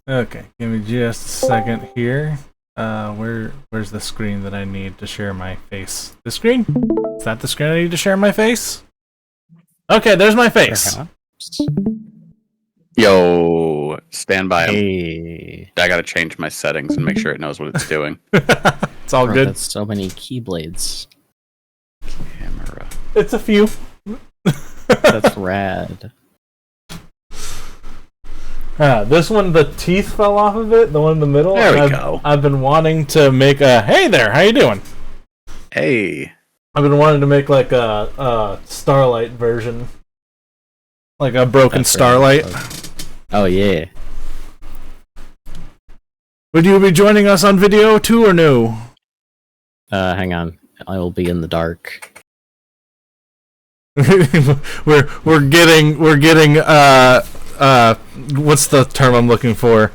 Okay, give me just a second here. Where's the screen that I need to share my face? This screen? Is that the screen I need to share my face? Okay, there's my face. Yo, stand by. Hey. I gotta change my settings and make sure it knows what it's doing. It's all Bro, good. That's so many keyblades. Camera. It's a few. That's rad. This one, the teeth fell off of it. The one in the middle. There we go. I've been wanting to make a. Hey there, how you doing? Hey. I've been wanting to make like a Starlight version, like a broken That's Starlight. rad. Oh yeah. Would you be joining us on video too, or no? Hang on. I will be in the dark. we're getting what's the term I'm looking for?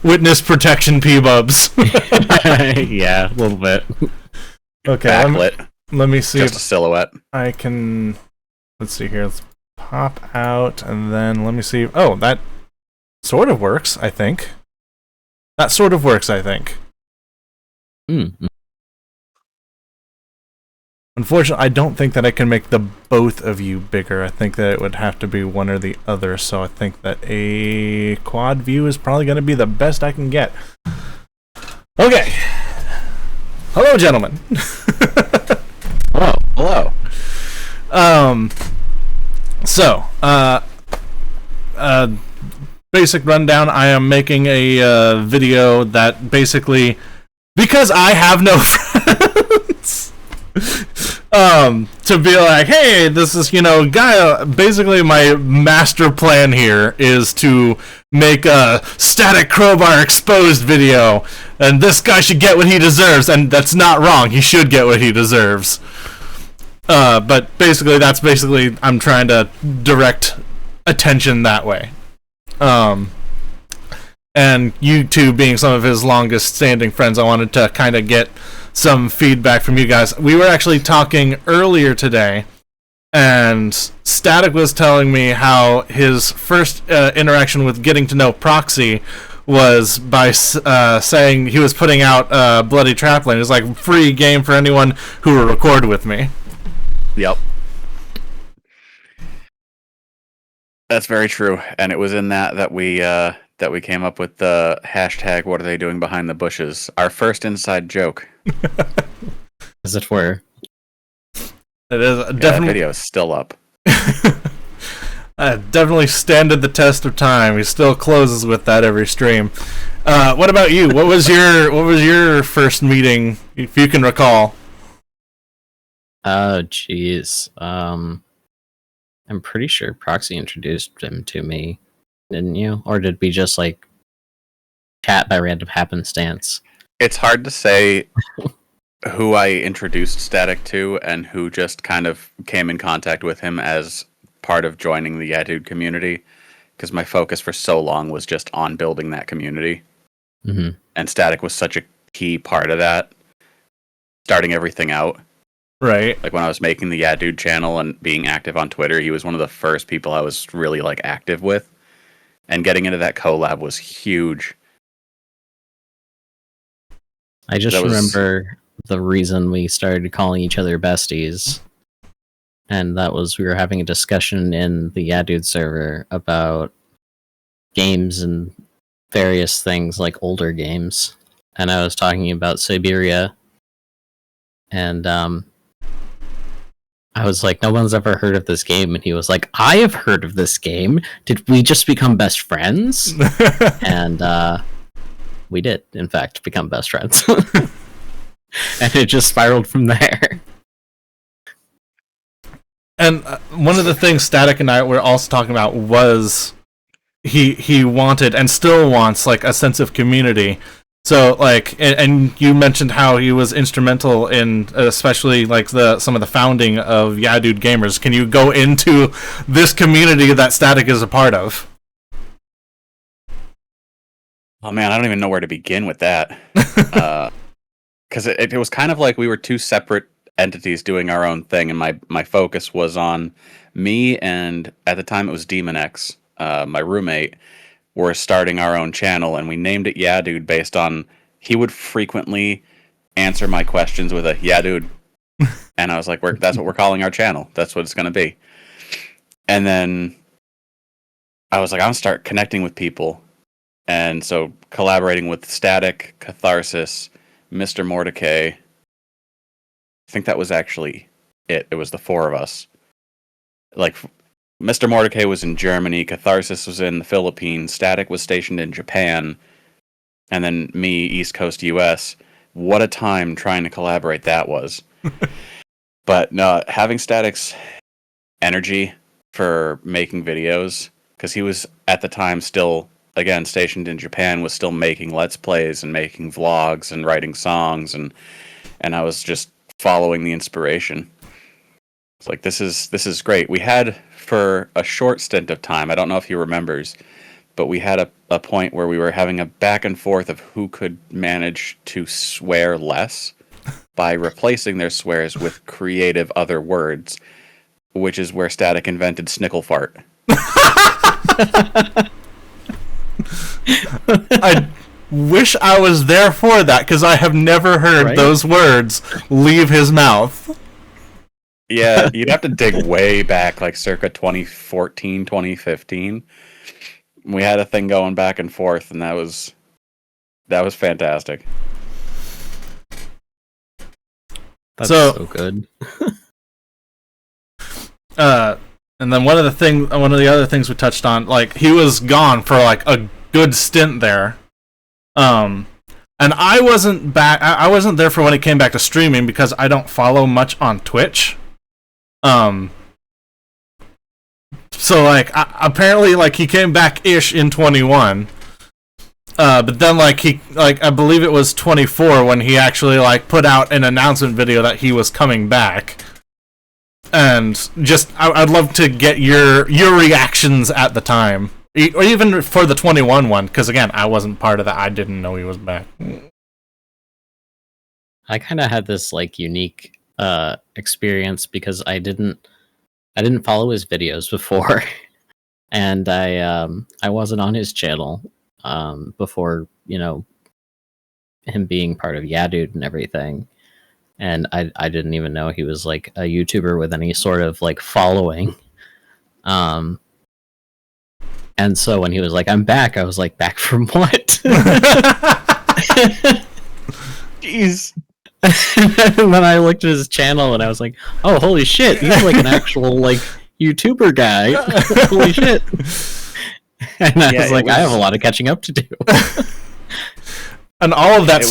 Witness protection P-bubs. Yeah, a little bit. Okay, Backlit. let me see Just if a silhouette. I can. Let's see here. Let's pop out and then let me see. Oh, that sort of works. I think. That sort of works. I think. Unfortunately, I don't think that I can make the both of you bigger. I think that it would have to be one or the other. So I think that a quad view is probably going to be the best I can get. Okay. Hello, gentlemen. Hello. So, basic rundown. I am making a video that basically, because I have no friends, to be like, hey, this is, guy, basically my master plan here is to make a static crowbar exposed video, and this guy should get what he deserves, and that's not wrong, he should get what he deserves. But basically, I'm trying to direct attention that way. And you two being some of his longest standing friends, I wanted to kind of get some feedback from you guys. We were actually talking earlier today, and Static was telling me how his first interaction with getting to know Proxy was by saying he was putting out Bloody Trapland. It was like free game for anyone who will record with me. Yep. That's very true, and it was in that we came up with the hashtag "What are they doing behind the bushes?" Our first inside joke. As it were. It is That definitely video is still up. definitely standed the test of time. He still closes with that every stream. What about you? What was your first meeting, if you can recall? Oh, jeez. I'm pretty sure Proxy introduced him to me, didn't you? Or did we just, chat by random happenstance? It's hard to say who I introduced Static to and who just kind of came in contact with him as part of joining the Yeah Dude community, because my focus for so long was just on building that community. Mm-hmm. And Static was such a key part of that, starting everything out. Right. Like when I was making the Yeah Dude channel and being active on Twitter, he was one of the first people I was really active with. And getting into that collab was huge. I just remember the reason we started calling each other besties. And that was we were having a discussion in the Yeah Dude server about games and various things, like older games. And I was talking about Siberia. And I was like, no one's ever heard of this game. And he was like, I have heard of this game. Did we just become best friends? And we did, in fact, become best friends. And it just spiraled from there. And one of the things Static and I were also talking about was he wanted and still wants a sense of community. So and you mentioned how he was instrumental in especially some of the founding of Yeah Dude Gamers. Can you go into this community that Static is a part of? Oh man, I don't even know where to begin with that. Because it was kind of like we were two separate entities doing our own thing, and my focus was on me and, at the time it was Demon X, my roommate. were starting our own channel, and we named it Yeah Dude based on he would frequently answer my questions with a yeah dude. And I was like, that's what we're calling our channel. That's what it's going to be. And then I was like, I'm going to start connecting with people. And so collaborating with Static, Catharsis, Mr. Mordecai. I think that was actually it. It was the four of us. Like, Mr. Mordecai was in Germany, Catharsis was in the Philippines, Static was stationed in Japan, and then me, East Coast US. What a time trying to collaborate that was. But no, having Static's energy for making videos, because he was at the time still, again, stationed in Japan, was still making Let's Plays and making vlogs and writing songs, and I was just following the inspiration. It's like, this is great. We had, for a short stint of time, I don't know if he remembers, but we had a point where we were having a back and forth of who could manage to swear less by replacing their swears with creative other words, which is where Static invented snickle fart. I wish I was there for that, because I have never heard those words leave his mouth. Yeah, you'd have to dig way back, like circa 2014, 2015. We had a thing going back and forth, and that was fantastic. That's so good. And then one of the other things we touched on, like, he was gone for like a good stint there. And I wasn't there for when he came back to streaming, because I don't follow much on Twitch. So like apparently like he came back ish in 21. But then I believe it was 24 when he actually like put out an announcement video that he was coming back. And just I'd love to get your reactions at the time, or even for the 21 one, because again, I wasn't part of that. I didn't know he was back. I kind of had this like unique experience because I didn't follow his videos before, and I wasn't on his channel before, you know, him being part of Yeah Dude and everything. And I didn't even know he was like a YouTuber with any sort of like following. And so when he was like, I'm back, I was like, back from what? Jeez. And then I looked at his channel and I was like, oh, holy shit, he's like an actual like YouTuber guy. Holy shit. And I was like, I have a lot of catching up to do. And all of that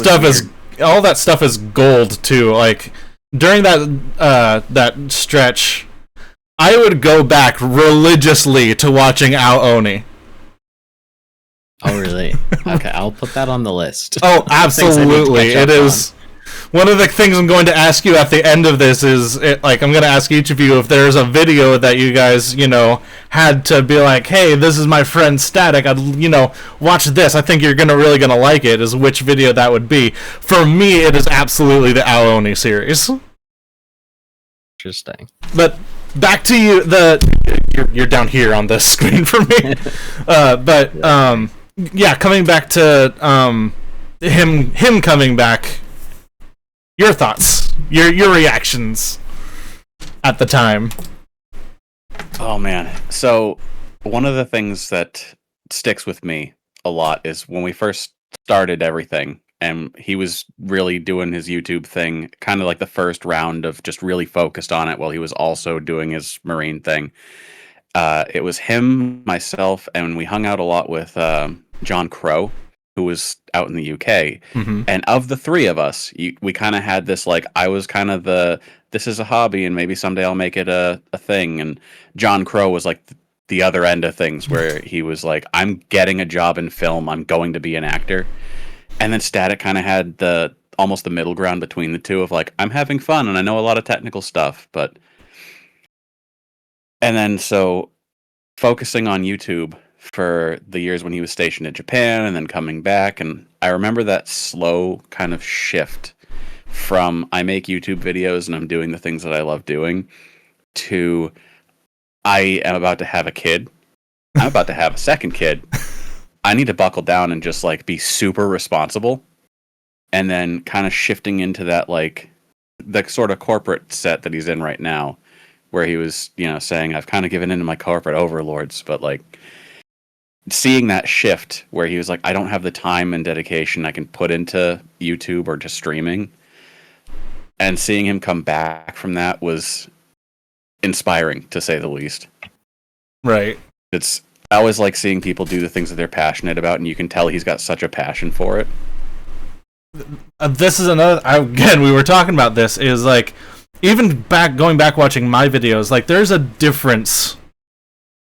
stuff is gold too. Like during that stretch, I would go back religiously to watching Ao Oni. Oh really? Okay, I'll put that on the list. Oh, absolutely. It is one of the things I'm going to ask you at the end of this is, I'm going to ask each of you if there's a video that you guys, had to be like, hey, this is my friend Static, watch this. I think you're really going to like it, is which video that would be. For me, it is absolutely the Ao Oni series. Interesting. But back to you, you're down here on the screen for me. Coming back to him coming back, your thoughts, your reactions at the time. Oh man. So one of the things that sticks with me a lot is when we first started everything and he was really doing his YouTube thing, kind of like the first round of just really focused on it while he was also doing his Marine thing. It was him, myself, and we hung out a lot with John Crow, who was out in the UK. Mm-hmm. And of the three of us, we kind of had this, like, I was kind of this is a hobby and maybe someday I'll make it a thing. And John Crow was like the other end of things where he was like, I'm getting a job in film. I'm going to be an actor. And then Static kind of had almost the middle ground between the two of like, I'm having fun and I know a lot of technical stuff, but. And then so focusing on YouTube for the years when he was stationed in Japan and then coming back. And I remember that slow kind of shift from I make YouTube videos and I'm doing the things that I love doing to I am about to have a kid. I'm about to have a second kid. I need to buckle down and just like be super responsible, and then kind of shifting into that like the sort of corporate set that he's in right now, where he was, saying I've kind of given in to my corporate overlords, but like seeing that shift where he was like, I don't have the time and dedication I can put into YouTube or to streaming, and seeing him come back from that was inspiring, to say the least. Right. I always like seeing people do the things that they're passionate about, and you can tell he's got such a passion for it. This is another, again, we were talking about this, is like, even going back watching my videos, like, there's a difference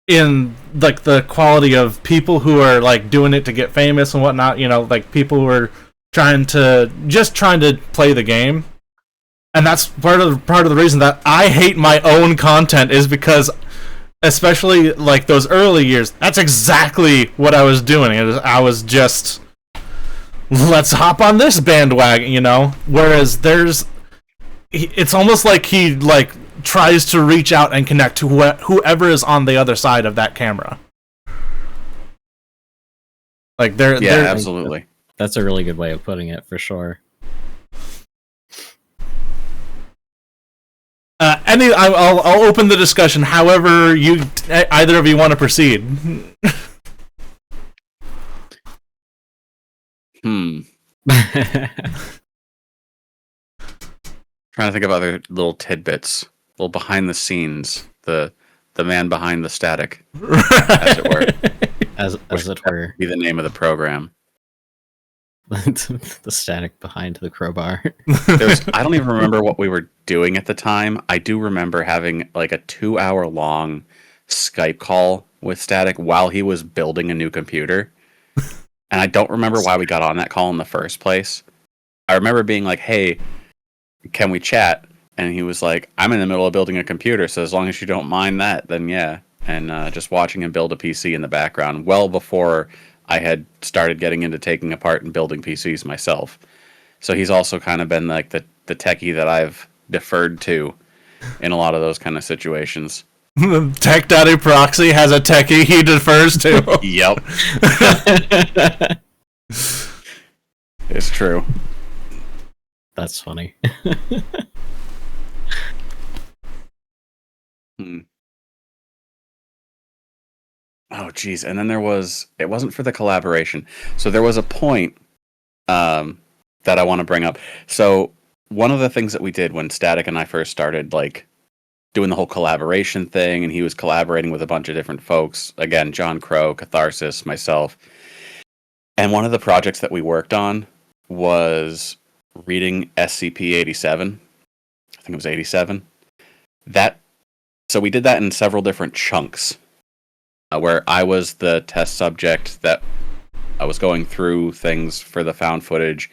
in, like, the quality of people who are, like, doing it to get famous and whatnot, like, people who are trying to play the game. And that's part of the reason that I hate my own content, is because, especially like those early years, that's exactly what I was doing. I was just, let's hop on this bandwagon, Whereas it's almost like he like tries to reach out and connect to whoever is on the other side of that camera. Like they're absolutely. That's a really good way of putting it, for sure. I'll open the discussion however either of you want to proceed. Trying to think of other little tidbits, little behind the scenes, the man behind the static, as it were. As it were. Be the name of the program. The static behind the crowbar. I don't even remember what we were doing at the time. I do remember having like a 2-hour long Skype call with Static while he was building a new computer. And I don't remember why we got on that call in the first place. I remember being like, hey, can we chat? And he was like, I'm in the middle of building a computer, so as long as you don't mind that, then yeah. And just watching him build a PC in the background well before I had started getting into taking apart and building PCs myself. So he's also kind of been like the techie that I've deferred to in a lot of those kind of situations. TechDaddyProxy has a techie he defers to. Yep. It's true. That's funny. Oh, geez. And then it wasn't for the collaboration. So there was a point that I want to bring up. So one of the things that we did when Static and I first started, like, doing the whole collaboration thing, and he was collaborating with a bunch of different folks. Again, John Crow, Catharsis, myself. And one of the projects that we worked on was reading SCP-87. I think it was 87. So we did that in several different chunks. Where I was the test subject that I was going through things for the found footage,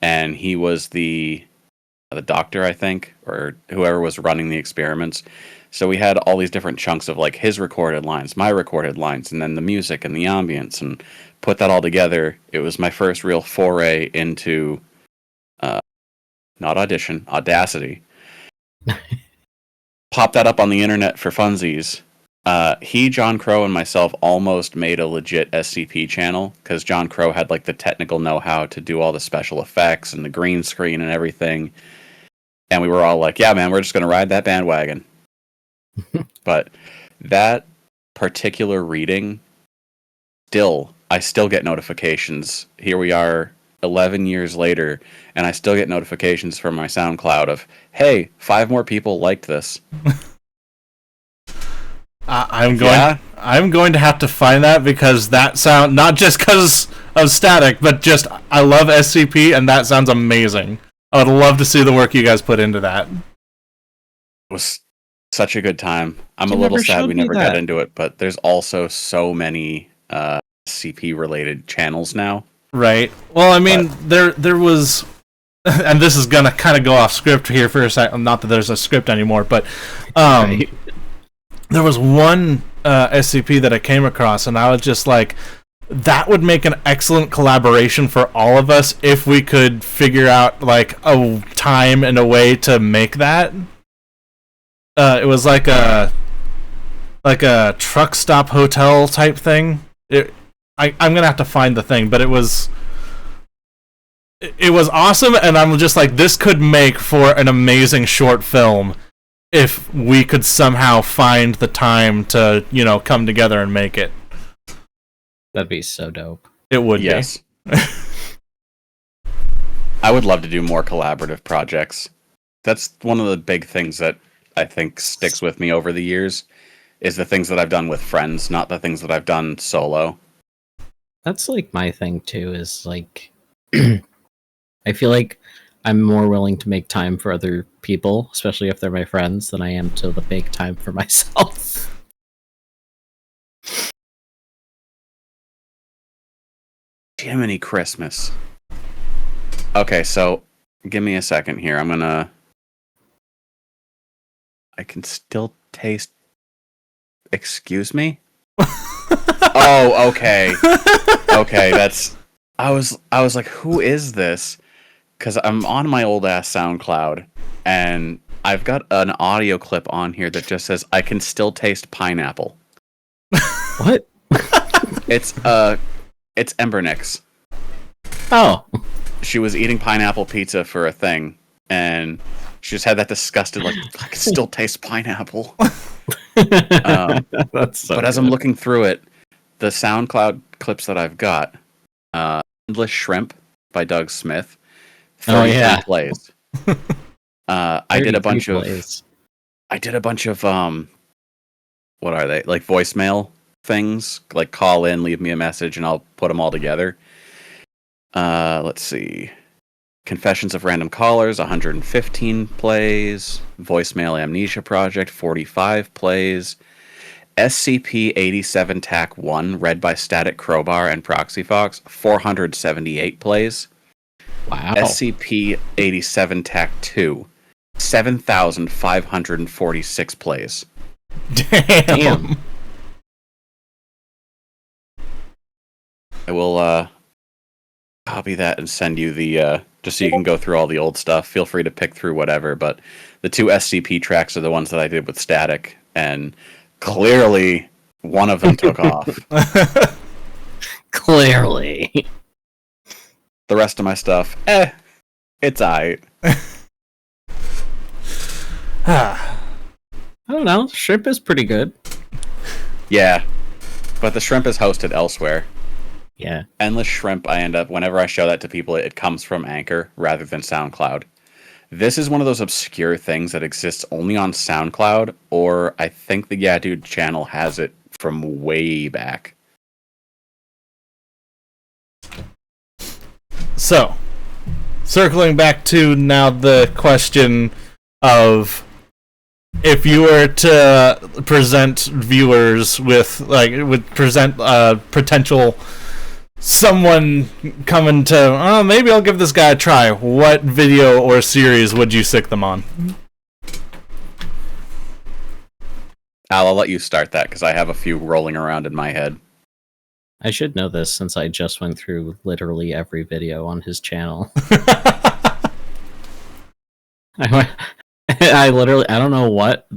and he was the doctor, I think, or whoever was running the experiments. So we had all these different chunks of like his recorded lines, my recorded lines, and then the music and the ambience, and put that all together. It was my first real foray into not Audition, Audacity. Pop that up on the internet for funsies. John Crow, and myself almost made a legit SCP channel, because John Crow had like the technical know-how to do all the special effects and the green screen and everything. And we were all like, yeah, man, we're just going to ride that bandwagon. But that particular reading, I still get notifications. Here we are 11 years later, and I still get notifications from my SoundCloud of, hey, 5 more people liked this. I'm going to have to find that, because that sound, not just because of Static, but just I love SCP, and that sounds amazing. I would love to see the work you guys put into that. It was such a good time. I'm a little sad we never got into it, but there's also so many SCP related channels now. Right. Well, I mean, there was, and this is gonna kind of go off script here for a second. Not that there's a script anymore, but right. There was one SCP that I came across, and I was just like, that would make an excellent collaboration for all of us if we could figure out like a time and a way to make that. It was like a truck stop hotel type thing. I'm gonna have to find the thing, but it was awesome, and I'm just like, this could make for an amazing short film if we could somehow find the time to, come together and make it. That'd be so dope. It would yes. be. I would love to do more collaborative projects. That's one of the big things that I think sticks with me over the years, is the things that I've done with friends, not the things that I've done solo. That's like my thing too, is like I feel like I'm more willing to make time for other people, especially if they're my friends, than I am to make time for myself. Jiminy Christmas. Okay, so give me a second here. I can still taste... Excuse me? Oh, okay. Okay, that's... I was like, who is this? Because I'm on my old ass SoundCloud, and I've got an audio clip on here that just says, I can still taste pineapple. What? It's Embernix. Oh. She was eating pineapple pizza for a thing, and she just had that disgusted, like, I can still taste pineapple. That's so but good. as I'm looking through it, the SoundCloud clips that I've got, Endless Shrimp by Doug Smith, 33 plays. I did a bunch of what are they, like voicemail things, like call in, leave me a message, and I'll put them all together. Let's see, Confessions of Random Callers, 115 plays. Voicemail Amnesia Project, 45 plays. SCP-87 TAC 1, read by Static Crowbar and Proxy Fox, 478 plays. Wow. SCP-87 TAC 2, 7,546 plays. Damn. I will copy that and send you the just so you can go through all the old stuff. Feel free to pick through whatever, but the 2 SCP tracks are the ones that I did with Static, and clearly one of them took off. Clearly. The rest of my stuff, it's aight. I don't know. Shrimp is pretty good. Yeah, but the shrimp is hosted elsewhere. Yeah. Endless Shrimp, I end up, whenever I show that to people, it comes from Anchor rather than SoundCloud. This is one of those obscure things that exists only on SoundCloud, or I think the Yeah Dude channel has it from way back. So, circling back to now the question of, if you were to present viewers with, present potential someone coming to, maybe I'll give this guy a try, what video or series would you sick them on? I'll let you start that, because I have a few rolling around in my head. I should know this since I just went through literally every video on his channel. I don't know what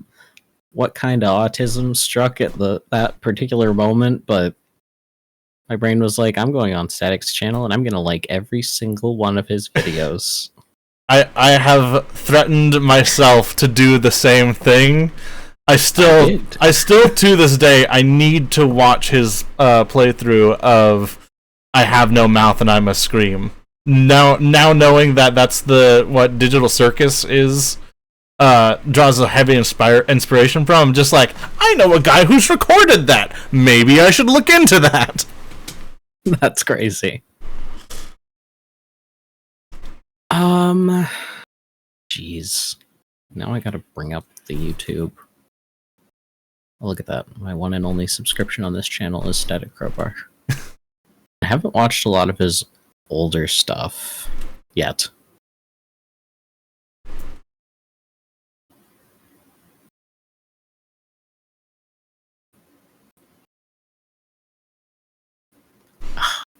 kind of autism struck at that particular moment, but my brain was like, I'm going on Static's channel and I'm going to like every single one of his videos. I have threatened myself to do the same thing. I still to this day, I need to watch his playthrough of I Have No Mouth and I Must Scream. Now knowing that that's what Digital Circus is, draws a heavy inspiration from, just like, I know a guy who's recorded that. Maybe I should look into that. That's crazy. Jeez. Now I gotta bring up the YouTube. Oh, look at that. My one and only subscription on this channel is Static Crowbar. I haven't watched a lot of his older stuff yet.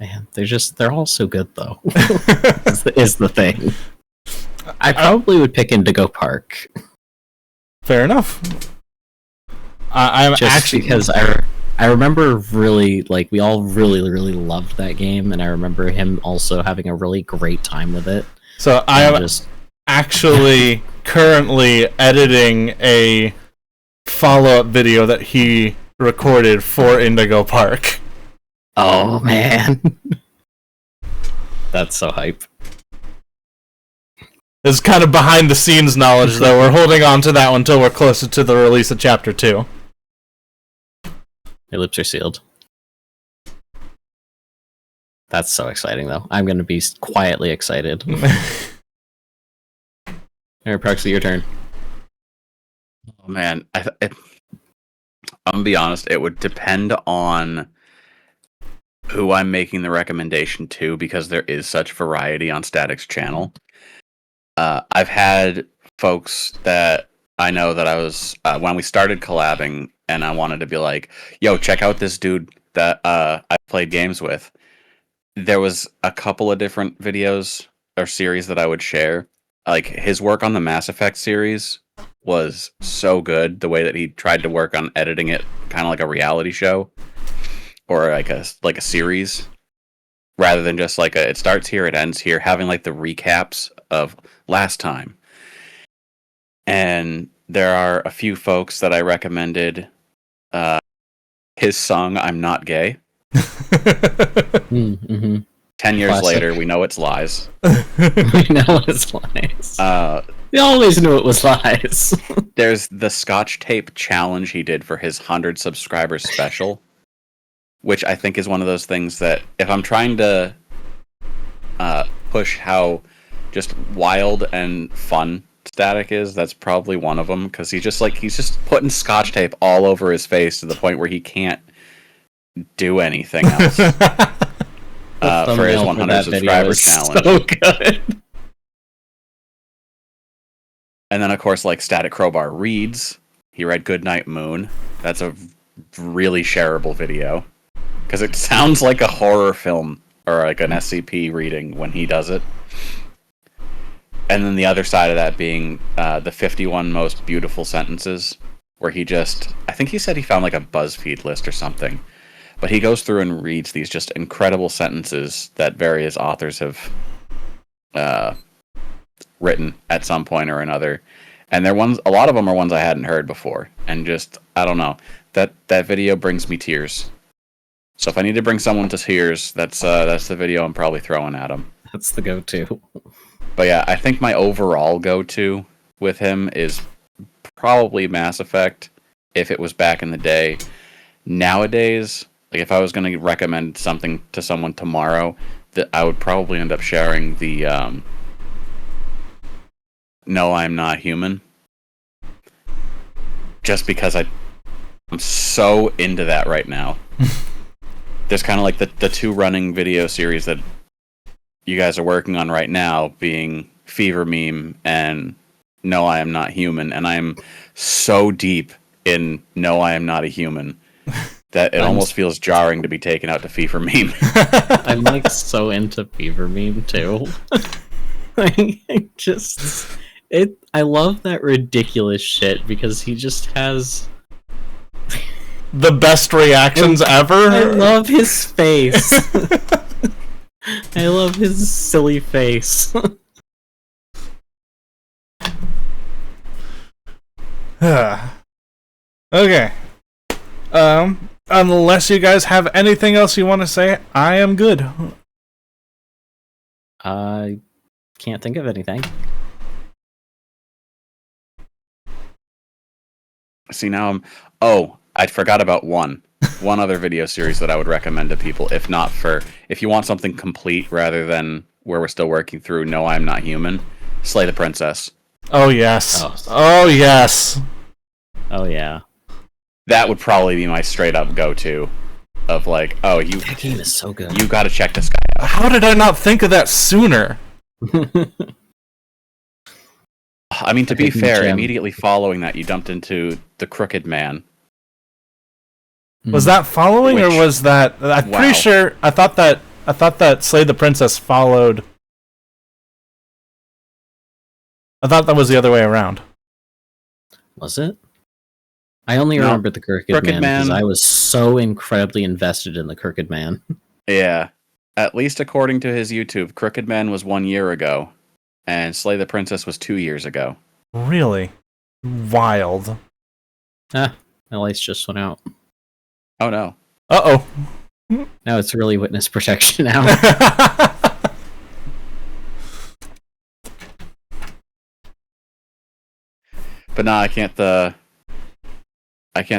Man, they're all so good though. is the thing. I probably would pick Indigo Park. Fair enough. I'm just actually because I remember really, like, we all really, really loved that game, and I remember him also having a really great time with it. So I am actually currently editing a follow-up video that he recorded for Indigo Park. Oh, man. That's so hype. It's kind of behind-the-scenes knowledge, though. We're holding on to that one until we're closer to the release of Chapter 2. Your lips are sealed. That's so exciting, though. I'm going to be quietly excited. Alright, Proxy, your turn. Oh, man. I'm going to be honest, it would depend on who I'm making the recommendation to, because there is such variety on Static's channel. I've had folks that I know that I was, when we started collabing, and I wanted to be like, yo, check out this dude that I played games with. There was a couple of different videos or series that I would share. Like, his work on the Mass Effect series was so good. The way that he tried to work on editing it kind of like a reality show or like a series, rather than just like it starts here, it ends here, having like the recaps of last time. And there are a few folks that I recommended his song "I'm Not Gay." 10 years later, we know it's lies. We know it's lies. We always knew it was lies. There's the Scotch tape challenge he did for his 100 subscribers special, which I think is one of those things that if I'm trying to push how just wild and fun Static is, that's probably one of them, because he's just putting Scotch tape all over his face to the point where he can't do anything else. For his 100 subscriber challenge. So good. And then, of course, like Static Crowbar reads. He read Goodnight Moon. That's a really shareable video, because it sounds like a horror film or like an SCP reading when he does it. And then the other side of that being the 51 most beautiful sentences, where I think he said he found like a BuzzFeed list or something. But he goes through and reads these just incredible sentences that various authors have written at some point or another. And a lot of them are ones I hadn't heard before. And just, I don't know, that video brings me tears. So if I need to bring someone to tears, that's the video I'm probably throwing at him. That's the go-to. But yeah, I think my overall go-to with him is probably Mass Effect, if it was back in the day. Nowadays, like if I was going to recommend something to someone tomorrow, that I would probably end up sharing the No, I'm Not Human. Just because I'm so into that right now. There's kind of like the two running video series that you guys are working on right now, being Fever Meme and No, I Am Not Human, and I'm so deep in No, I Am Not a Human that it almost feels jarring to be taken out to Fever Meme. I'm like so into Fever Meme too. I love that ridiculous shit because he just has the best reactions ever. I love his face. I love his silly face. Okay. Unless you guys have anything else you want to say, I am good. I can't think of anything. See, now I forgot about one other video series that I would recommend to people, if you want something complete rather than where we're still working through No, I'm Not Human, Slay the Princess. Oh, yes. Oh, yes. Oh, yeah. That would probably be my straight up go-to of like, that game is so good. You gotta check this guy out. How did I not think of that sooner? I mean, to be fair, immediately following that, you dumped into The Crooked Man. Was that following, or was that? I'm pretty sure. I thought that Slay the Princess followed. I thought that was the other way around. Was it? I only No. remember the Crooked Crooked Man because Man. I was so incredibly invested in the Crooked Man. Yeah. At least according to his YouTube, Crooked Man was 1 year ago, and Slay the Princess was 2 years ago. Really? Wild. My lights just went out. Oh no. Uh-oh. Now it's really witness protection now. But no, I can't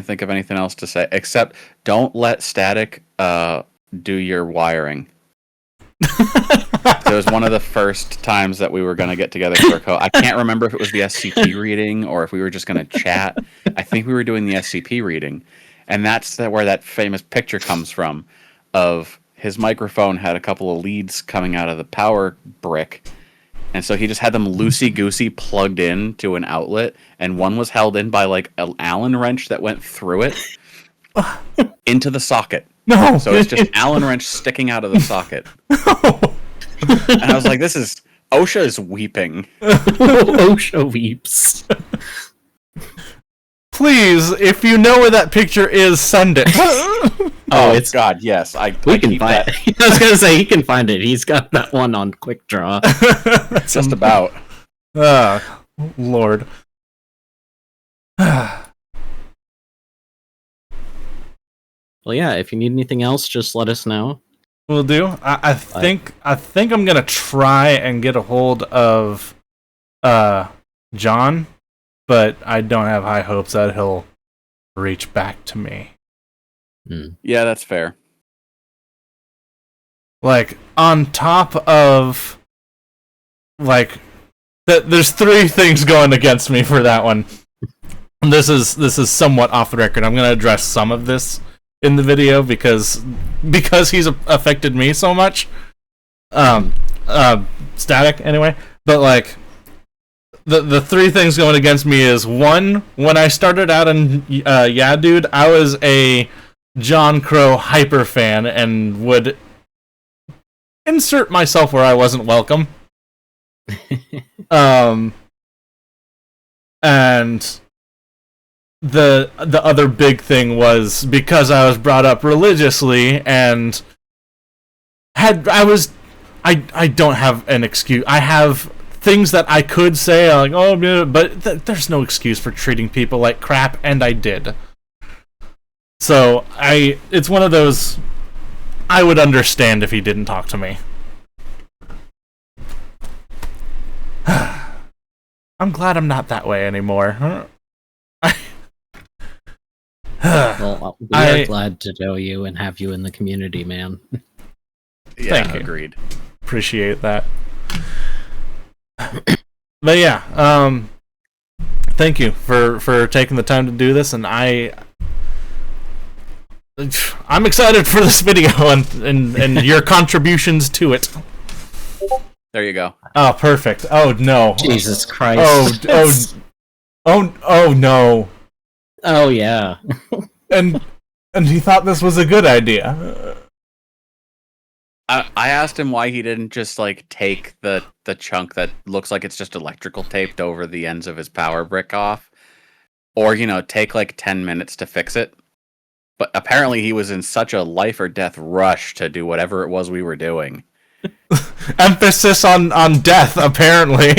think of anything else to say except don't let Static do your wiring. It was one of the first times that we were going to get together for a code. I can't remember if it was the SCP reading or if we were just going to chat. I think we were doing the SCP reading. And that's where that famous picture comes from of his microphone had a couple of leads coming out of the power brick. And so he just had them loosey-goosey plugged in to an outlet, and one was held in by like an Allen wrench that went through it into the socket. No. So it's just Allen wrench sticking out of the socket. No. And I was like, OSHA is weeping. OSHA weeps. Please, if you know where that picture is, send it. It's God, yes. We can find it. I was going to say, he can find it. He's got that one on Quick Draw. Just about. Lord. Well, yeah, if you need anything else, just let us know. Will do. I think I'm gonna try and get a hold of John, but I don't have high hopes that he'll reach back to me. Yeah, that's fair. Like, on top of like there's three things going against me for that one. This is somewhat off the record. I'm gonna address some of this in the video because he's affected me so much. Static anyway. But like the three things going against me is, one, when I started out in Yeah Dude, I was a John Crow hyper fan and would insert myself where I wasn't welcome. And the other big thing was because I was brought up religiously and I don't have an excuse. I have things that I could say, like, but there's no excuse for treating people like crap, and I did. So it's one of those, I would understand if he didn't talk to me. I'm glad I'm not that way anymore. Well, we are glad to know you and have you in the community, man. Yeah, Thank you. Agreed. Appreciate that. But yeah, thank you for taking the time to do this, and I'm excited for this video and your contributions to it. There you go. Oh, perfect. Oh no. Jesus Christ. Oh no. Oh yeah. And he thought this was a good idea. I asked him why he didn't just like take the chunk that looks like it's just electrical taped over the ends of his power brick off, or take like 10 minutes to fix it. But apparently he was in such a life or death rush to do whatever it was we were doing. Emphasis on death, apparently.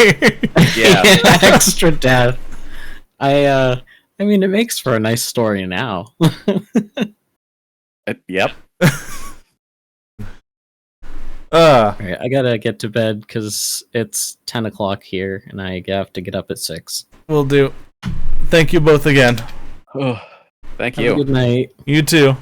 Yeah. Extra death. I mean, it makes for a nice story now. Yep. Alright, I gotta get to bed because it's 10 o'clock here and I have to get up at 6. Will do. Thank you both again. Oh, thank Have you. a good night. You too.